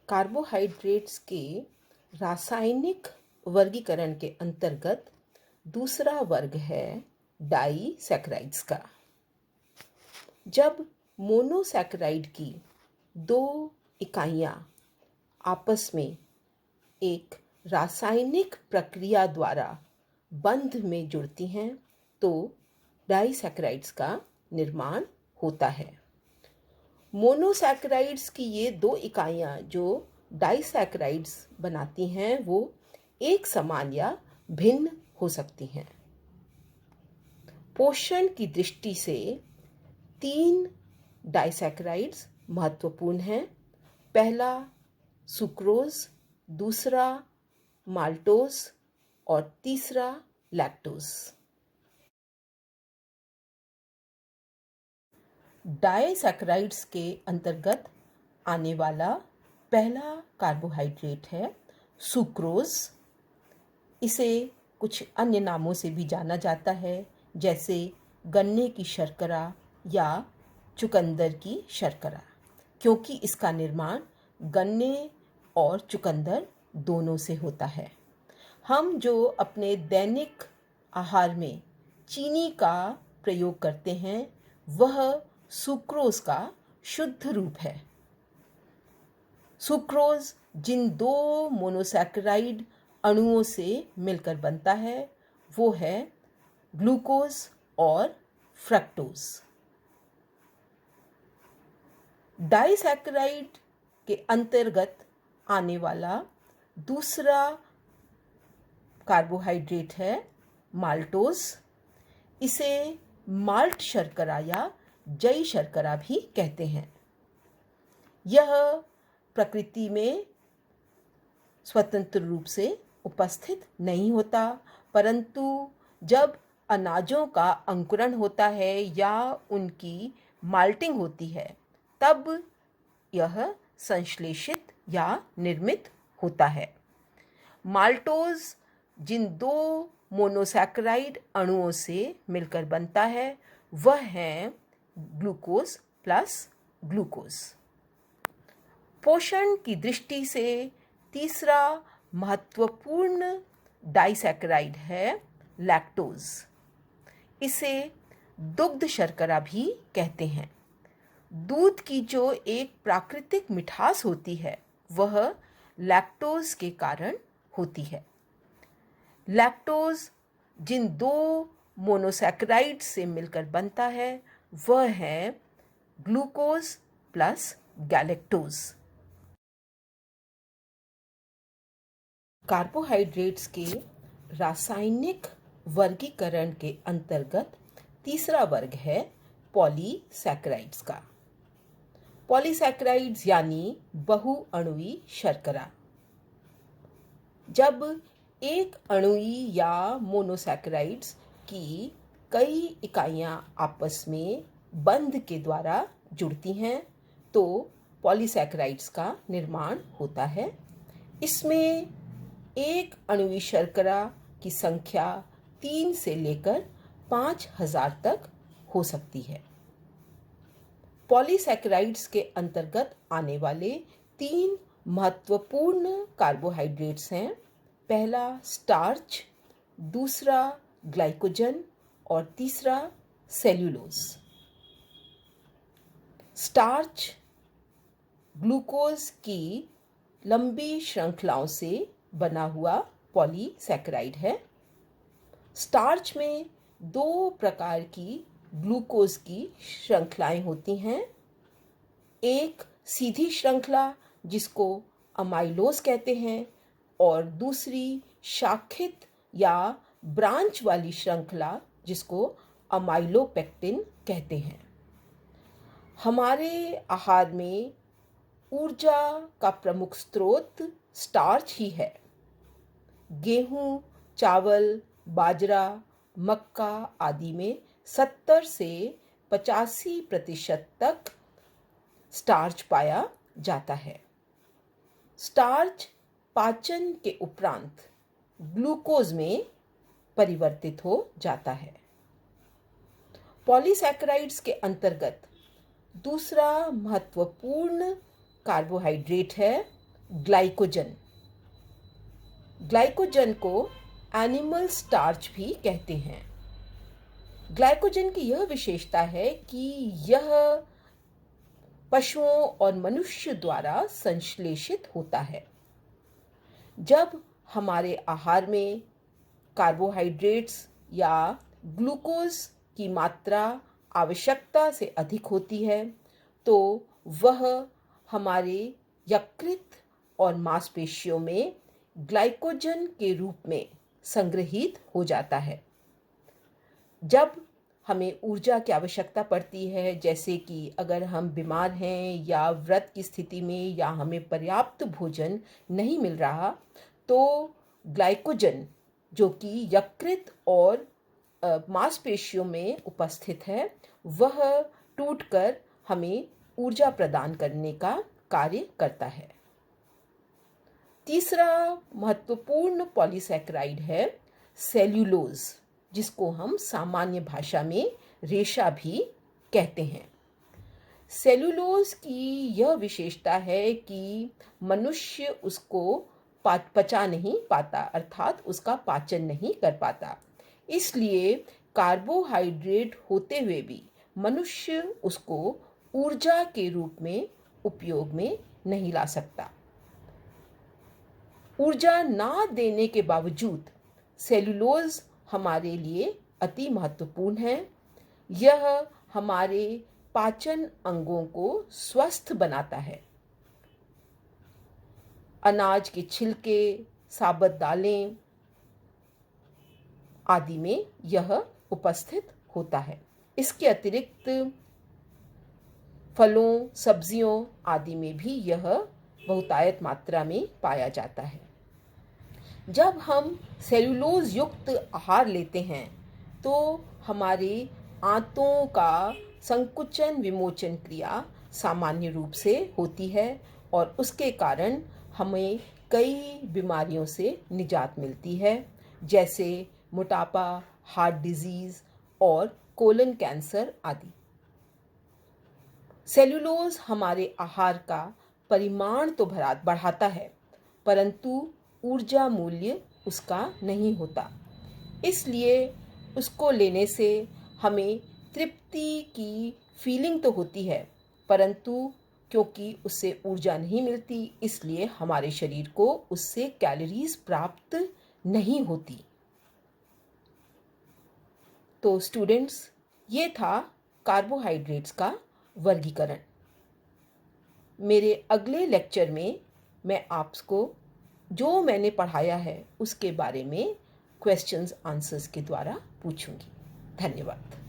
Carbohydrates के रासायनिक वर्गीकरण के अंतर्गत दूसरा वर्ग है डाइसैकराइड्स का। जब मोनोसैकराइड की दो इकाइयाँ आपस में एक रासायनिक प्रक्रिया द्वारा बंध में जुड़ती हैं तो डाइसैकराइड्स का निर्माण होता है। मोनोसैकराइड्स की ये दो इकाइयाँ जो डाइसैकराइड्स बनाती हैं वो एक समान या भिन्न हो सकती हैं। पोषण की दृष्टि से 3 डाइसैकराइड्स महत्वपूर्ण हैं। पहला सुक्रोज, दूसरा माल्टोज और तीसरा लैक्टोज। डाइसैकराइड्स के अंतर्गत आने वाला पहला कार्बोहाइड्रेट है सुक्रोज। इसे कुछ अन्य नामों से भी जाना जाता है, जैसे गन्ने की शर्करा या चुकंदर की शर्करा, क्योंकि इसका निर्माण गन्ने और चुकंदर दोनों से होता है। हम जो अपने दैनिक आहार में चीनी का प्रयोग करते हैं वह सुक्रोज का शुद्ध रूप है। सुक्रोज जिन दो मोनोसैकराइड अणुओं से मिलकर बनता है वो है ग्लूकोज और फ्रक्टोज। डाइसैकराइड के अंतर्गत आने वाला दूसरा कार्बोहाइड्रेट है माल्टोज। इसे माल्ट शर्करा या जई शर्करा भी कहते हैं। यह प्रकृति में स्वतंत्र रूप से उपस्थित नहीं होता, परंतु जब अनाजों का अंकुरण होता है या उनकी माल्टिंग होती है तब यह संश्लेषित या निर्मित होता है। माल्टोज जिन दो मोनोसैकराइड अणुओं से मिलकर बनता है वह है ग्लूकोज प्लस ग्लूकोज। पोषण की दृष्टि से तीसरा महत्वपूर्ण डाइसैकराइड है लैक्टोज। इसे दुग्ध शर्करा भी कहते हैं। दूध की जो एक प्राकृतिक मिठास होती है वह लैक्टोज के कारण होती है। लैक्टोज जिन दो मोनोसैकराइड से मिलकर बनता है वह है ग्लूकोज प्लस गैलेक्टोज। कार्बोहाइड्रेट्स के रासायनिक वर्गीकरण के अंतर्गत तीसरा वर्ग है पॉलीसैकराइड्स का। पॉलीसैकराइड्स यानी बहुअणुई शर्करा। जब एक अणुई या मोनोसैकराइड्स की कई इकाइयाँ आपस में बंध के द्वारा जुड़ती हैं तो पॉलीसैकराइड्स का निर्माण होता है। इसमें एक अणुई शर्करा की संख्या 3 से लेकर 5000 तक हो सकती है। पॉलीसैकराइड्स के अंतर्गत आने वाले 3 महत्वपूर्ण कार्बोहाइड्रेट्स हैं। पहला स्टार्च, दूसरा ग्लाइकोजन और तीसरा सेल्यूलोज। स्टार्च ग्लूकोज की लंबी श्रृंखलाओं से बना हुआ पॉलीसैकराइड है। स्टार्च में 2 प्रकार की ग्लूकोज की श्रृंखलाएं होती हैं। एक सीधी श्रृंखला जिसको अमाइलोज कहते हैं और दूसरी शाखित या ब्रांच वाली श्रृंखला जिसको अमाइलोपेक्टिन कहते हैं। हमारे आहार में ऊर्जा का प्रमुख स्रोत स्टार्च ही है। गेहूं, चावल, बाजरा, मक्का आदि में 70 से 85% तक स्टार्च पाया जाता है। स्टार्च पाचन के उपरांत ग्लूकोज में परिवर्तित हो जाता है। पॉलीसैकराइड्स के अंतर्गत दूसरा महत्वपूर्ण कार्बोहाइड्रेट है ग्लाइकोजन। ग्लाइकोजन को एनिमल स्टार्च भी कहते हैं। ग्लाइकोजन की यह विशेषता है कि यह पशुओं और मनुष्य द्वारा संश्लेषित होता है। जब हमारे आहार में कार्बोहाइड्रेट्स या ग्लूकोज की मात्रा आवश्यकता से अधिक होती है तो वह हमारे यकृत और मांसपेशियों में ग्लाइकोजन के रूप में संग्रहित हो जाता है। जब हमें ऊर्जा की आवश्यकता पड़ती है, जैसे कि अगर हम बीमार हैं या व्रत की स्थिति में या हमें पर्याप्त भोजन नहीं मिल रहा, तो ग्लाइकोजन जो कि यकृत और मांसपेशियों में उपस्थित है वह टूटकर हमें ऊर्जा प्रदान करने का कार्य करता है। तीसरा महत्वपूर्ण पॉलीसैकेराइड है सेल्यूलोज, जिसको हम सामान्य भाषा में रेशा भी कहते हैं। सेल्यूलोज की यह विशेषता है कि मनुष्य उसको पचा नहीं पाता, अर्थात उसका पाचन नहीं कर पाता। इसलिए कार्बोहाइड्रेट होते हुए भी मनुष्य उसको ऊर्जा के रूप में उपयोग में नहीं ला सकता। ऊर्जा ना देने के बावजूद सेल्यूलोज हमारे लिए अति महत्वपूर्ण है। यह हमारे पाचन अंगों को स्वस्थ बनाता है। अनाज के छिलके, साबुत दालें आदि में यह उपस्थित होता है। इसके अतिरिक्त फलों, सब्जियों आदि में भी यह बहुतायत मात्रा में पाया जाता है। जब हम सेल्यूलोज युक्त आहार लेते हैं तो हमारे आंतों का संकुचन विमोचन क्रिया सामान्य रूप से होती है और उसके कारण हमें कई बीमारियों से निजात मिलती है, जैसे मोटापा, हार्ट डिजीज और कोलन कैंसर आदि। सेल्यूलोज हमारे आहार का परिमाण तो बढ़ाता है, परंतु ऊर्जा मूल्य उसका नहीं होता। इसलिए उसको लेने से हमें तृप्ति की फीलिंग तो होती है, परंतु क्योंकि उससे ऊर्जा नहीं मिलती, इसलिए हमारे शरीर को उससे कैलोरीज प्राप्त नहीं होती। तो स्टूडेंट्स, ये था कार्बोहाइड्रेट्स का वर्गीकरण। मेरे अगले लेक्चर में मैं आपको जो मैंने पढ़ाया है उसके बारे में क्वेश्चंस आंसर्स के द्वारा पूछूंगी। धन्यवाद।